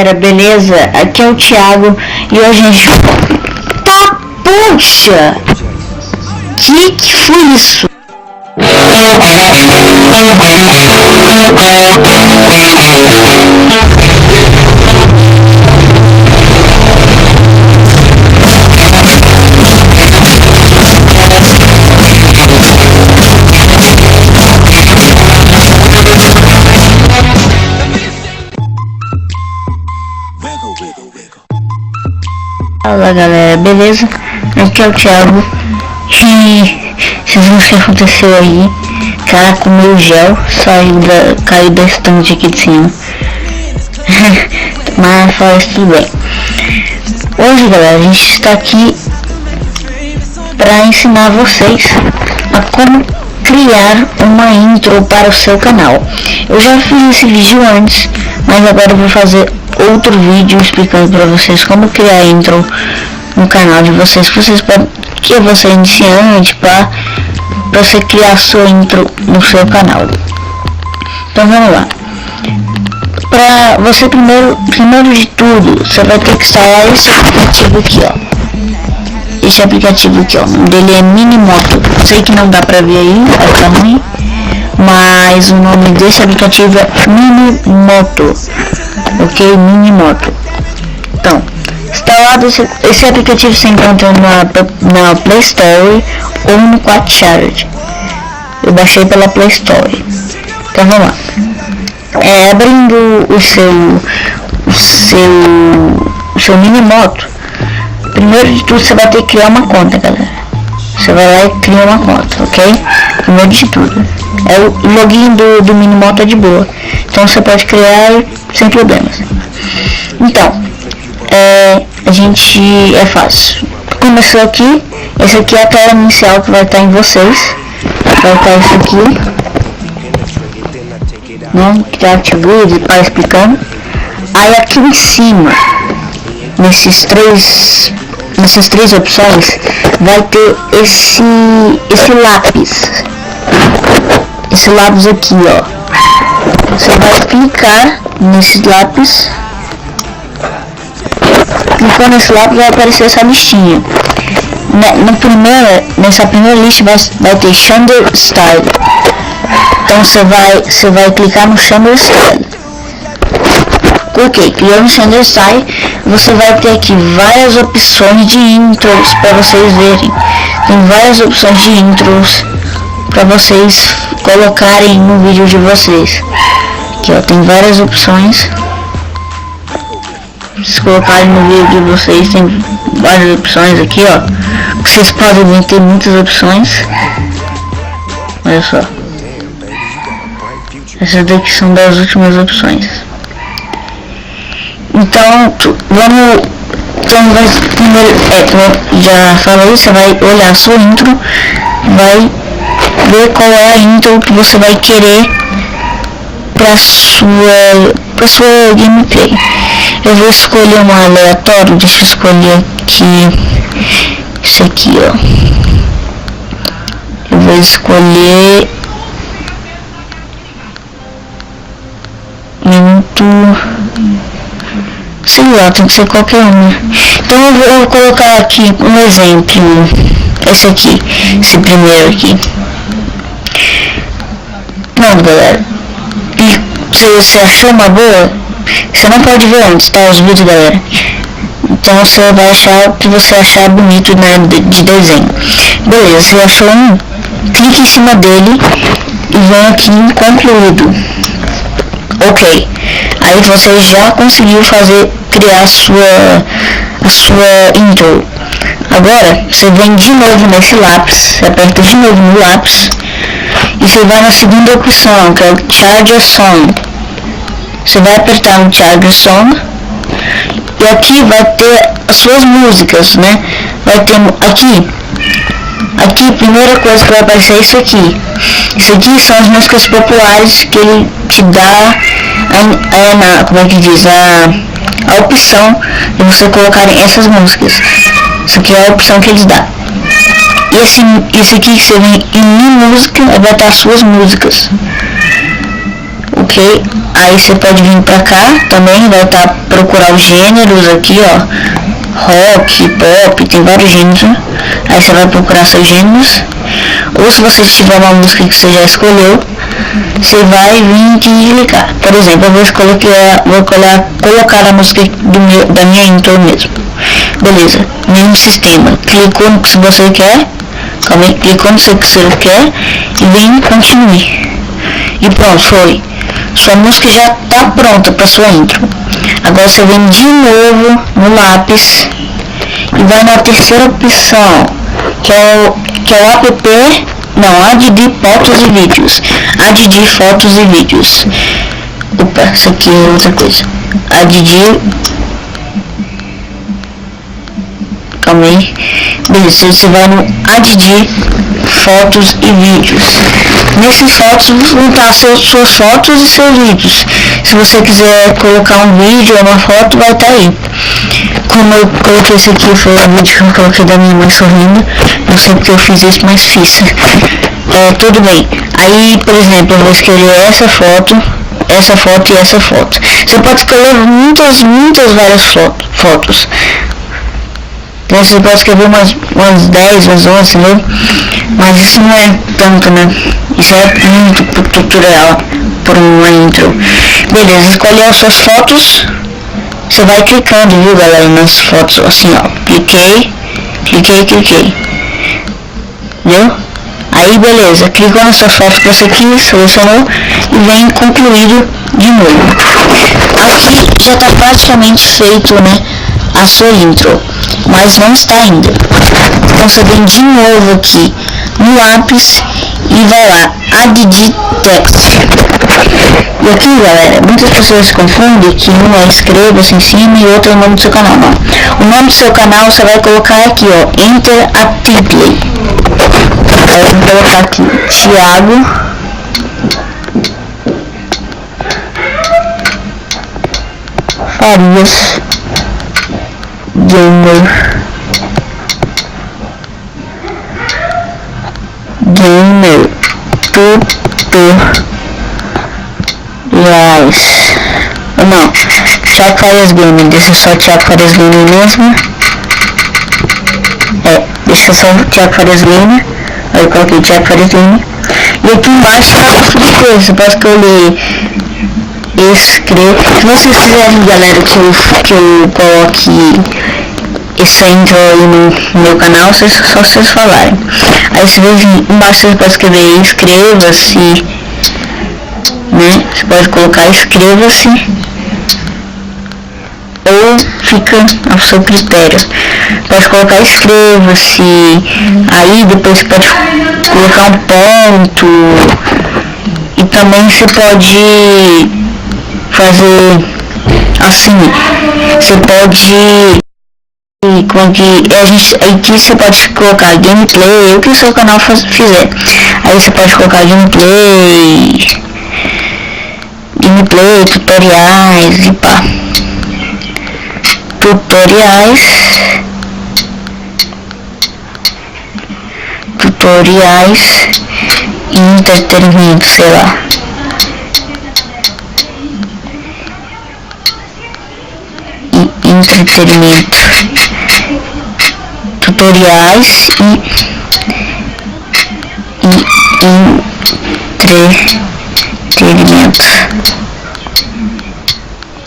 Beleza? Aqui é o Thiago e hoje a gente... Tá, puxa! Que foi isso? Fala galera, beleza? Aqui é o Thiago e vocês viram o que aconteceu aí? O cara comeu gel, caiu da estante aqui de cima. Mas fora isso tudo bem. Hoje galera, a gente está aqui para ensinar vocês a como criar uma intro para o seu canal. Eu já fiz esse vídeo antes, mas agora eu vou fazer outro vídeo explicando para vocês como criar intro no canal de vocês, que você é iniciante, para você criar sua intro no seu canal. Então vamos lá. Para você primeiro de tudo, você vai ter que instalar esse aplicativo aqui, ó. Esse aplicativo aqui, ó, o nome dele é Minimoto. Sei que não dá pra ver aí, vai ficar ruim, mas o nome desse aplicativo é Minimoto. Ok, Minimoto. Então, instalado esse aplicativo se encontra na Play Store ou no Quatcharge. Eu baixei pela Play Store. Então vamos lá. Abrindo o seu Minimoto, primeiro de tudo você vai ter que criar uma conta, galera. Você vai lá e cria uma conta, ok? Primeiro de tudo. O login do Minimoto é de boa, então você pode criar sem problemas. Então, a gente é fácil. Começou aqui, esse aqui é a tela inicial que vai estar em vocês. Vai estar isso aqui, né? Creative Grid, para explicando. Aí aqui em cima, nessas três opções, vai ter esse lápis. Esse lápis aqui, ó. Você vai clicar nesse lápis. Clicou nesse lápis, vai aparecer essa listinha. Nessa primeira lista vai ter Shader Style. Então você vai clicar no Shader Style. Ok, criou no Shader Style, você vai ter aqui várias opções de intros para vocês verem. Tem várias opções de intros para vocês colocarem no vídeo de vocês. Aqui, ó, tem várias opções. Se colocarem no vídeo de vocês, tem várias opções aqui, ó. Vocês podem ver, tem muitas opções. Olha só. Essas daqui são das últimas opções. Então, primeiro, já falei, você vai olhar a sua intro, vai ver qual é a intro que você vai querer para sua gameplay. Eu vou escolher um aleatório, deixa eu escolher aqui, isso aqui, ó. Eu vou escolher sei lá, tem que ser qualquer um. Então eu vou colocar aqui um exemplo, esse aqui, esse primeiro aqui. Pronto, galera. E se você achou uma boa, você não pode ver antes, tá, os vídeos, galera. Então você vai achar o que você achar bonito, né, de desenho. Beleza, você achou um, clique em cima dele e vem aqui em concluído. Ok, aí você já conseguiu criar a sua intro. Agora você vem de novo nesse lápis, você aperta de novo no lápis e você vai na segunda opção, que é o Charger Song. Você vai apertar no Charger Song e aqui vai ter as suas músicas, né? Vai ter aqui a primeira coisa que vai aparecer é isso aqui. Isso aqui são as músicas populares que ele te dá como é que diz, a opção de você colocar essas músicas. Isso aqui é a opção que eles dão. E esse aqui que você vem em música, vai estar as suas músicas. ok? Aí você pode vir pra cá também, vai estar procurar os gêneros aqui, ó, rock, pop, tem vários gêneros. Aí você vai procurar seus gêneros, ou se você tiver uma música que você já escolheu, você vai vir aqui e clicar. Por exemplo, eu vou colocar a música da minha intro mesmo. Beleza, mesmo sistema, clicou no que você quer, clicou no que você quer e vem continue. E pronto, foi. Sua música já está pronta para sua intro. Agora você vem de novo no lápis e vai na terceira opção, que é o app, não, add fotos e vídeos. Add fotos e vídeos. Opa, isso aqui é outra coisa. Calma aí. Beleza, você vai no add fotos e vídeos. Nesses fotos vão estar suas fotos e seus vídeos. Se você quiser colocar um vídeo ou uma foto, vai estar aí. Como eu coloquei esse aqui, foi um vídeo que eu coloquei da minha mãe sorrindo. Não sei porque eu fiz isso, mas fiz. Tudo bem. Aí, por exemplo, eu vou escolher essa foto e essa foto. Você pode escolher muitas várias fotos. Então você pode escrever umas 10, umas 11, né? Mas isso não é tanto, né? Isso é muito pro tutorial, por uma intro. Beleza, escolher as suas fotos. Você vai clicando, viu, galera, nas fotos, assim, ó. Cliquei. Viu? Aí, beleza, clicou nas suas fotos que você quis, selecionou e vem concluído de novo. Aqui já está praticamente feito, né, a sua intro, mas não está ainda. Então você vem de novo aqui no lápis e vai lá, add text. E aqui, galera, muitas pessoas confundem que um é inscreva-se em cima e outro é o nome do seu canal. Não. O nome do seu canal você vai colocar aqui, ó, enter a template. Aí eu vou colocar aqui Thiago Farias Gamer tutoriais. Não, Thiago Farias Gamer, deixa só Thiago Farias Gamer mesmo. Deixa só Thiago Farias Gamer. Aí eu coloquei Thiago Farias Gamer. E aqui embaixo tá um tipo de coisa, você pode escolher escrever. Se vocês quiserem, galera, que eu coloque essa intro aí no meu canal, só vocês falarem. Aí você vem embaixo, você pode escrever inscreva-se, né? Você pode colocar inscreva-se ou fica ao seu critério. Pode colocar inscreva-se, aí depois você pode colocar um ponto e também você pode fazer assim, você pode aqui você pode colocar gameplay, o que o seu canal fizer. Aí você pode colocar gameplay, tutoriais e pá. Tutoriais e entretenimento, sei lá. Entretenimento, tutoriais e entretenimento.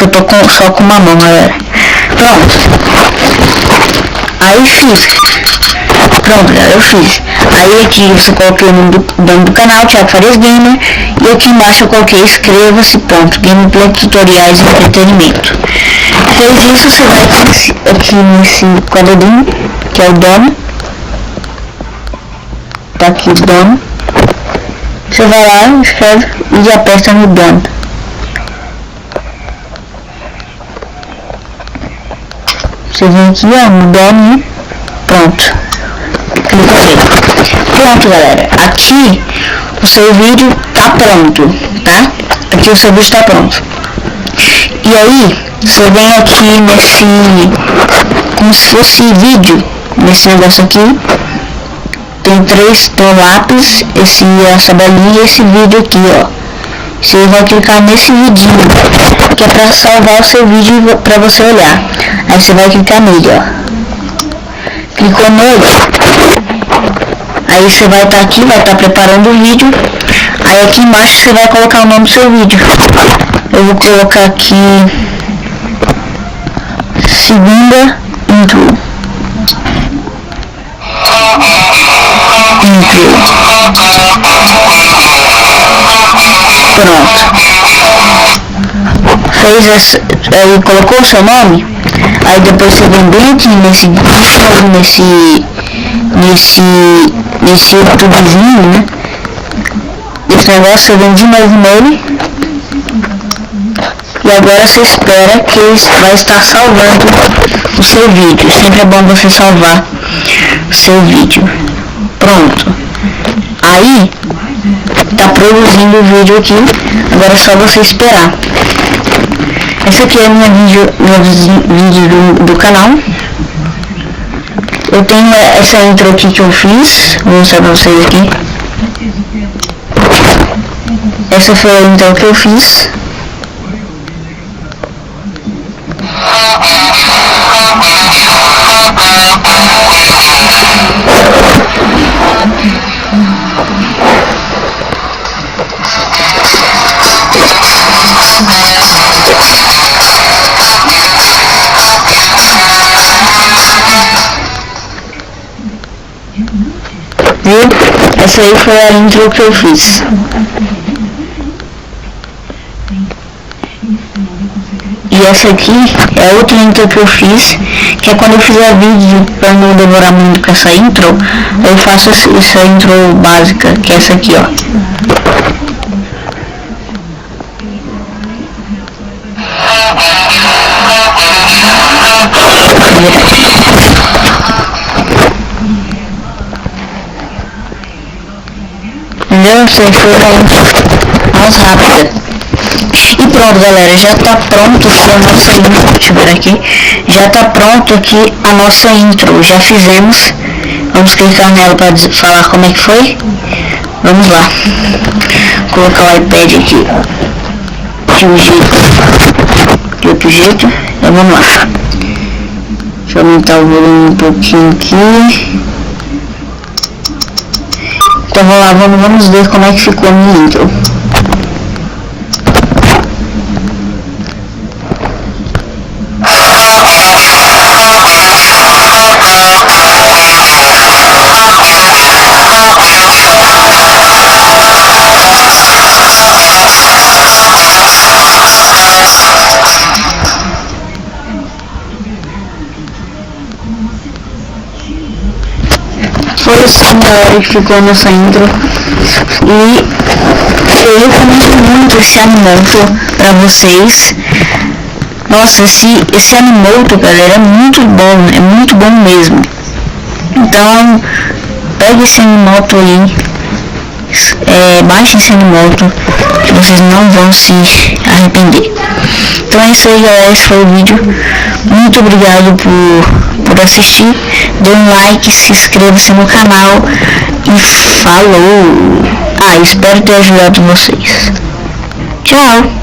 Eu tô só com uma mão, galera. Pronto. Aí fiz. Pronto, galera, eu fiz. Aí aqui você coloquei o nome do canal, Thiago Farias Gamer. E aqui embaixo eu coloquei inscreva-se, pronto. Gameplay, tutoriais e entretenimento. Depois disso você vai aqui nesse quadradinho, que é o dono. Tá aqui o dono. Você vai lá, escreve e aperta no dono. Você vem aqui, ó, no dono, pronto. Clica aqui. Pronto, galera. Aqui o seu vídeo tá pronto, tá? Aqui o seu vídeo tá pronto. E aí, você vem aqui nesse, como se fosse vídeo, nesse negócio aqui. Tem três, tem o lápis, essa bolinha e esse vídeo aqui, ó. Você vai clicar nesse vidinho, que é para salvar o seu vídeo para você olhar. Aí você vai clicar nele, ó. Clicou nele. Aí você vai estar aqui, vai estar preparando o vídeo. Aí aqui embaixo você vai colocar o nome do seu vídeo. Eu vou colocar aqui segunda intro. Pronto. Fez essa, aí colocou o seu nome. Aí depois você vem bem aqui nesse youtubezinho, né? Esse negócio você vem de novo nele. E agora você espera que ele vai estar salvando o seu vídeo. Sempre é bom você salvar o seu vídeo. Pronto. Aí tá produzindo o vídeo aqui. Agora é só você esperar. Esse aqui é meu vídeo do canal. Eu tenho essa intro aqui que eu fiz. Vou mostrar pra vocês aqui. Essa foi a intro que eu fiz. Viu? Essa aí foi a intro que eu fiz. E essa aqui é outra intro que eu fiz, que é quando eu fizer vídeo para não demorar muito com essa intro, eu faço essa intro básica, que é essa aqui, ó. Entendeu? Essa aí foi a intro mais rápida. E pronto, galera, já tá pronto aqui a nossa intro. Deixa eu ver aqui. Já tá pronto aqui a nossa intro. Já fizemos. Vamos clicar nela para falar como é que foi. Vamos lá. Vou colocar o iPad aqui de outro jeito. Então vamos lá. Deixa eu aumentar o volume um pouquinho aqui. Então vamos lá, vamos ver como é que ficou a minha intro. Foi assim, galera, que ficou a nossa intro. E eu recomendo muito esse Animoto pra vocês. Nossa, esse Animoto, galera, é muito bom mesmo. Então, pegue esse Animoto aí, baixe esse Animoto, que vocês não vão se arrepender. Então é isso aí, galera, esse foi o vídeo. Muito obrigado por assistir. Dê um like, se inscreva-se no canal e falou! Espero ter ajudado vocês. Tchau!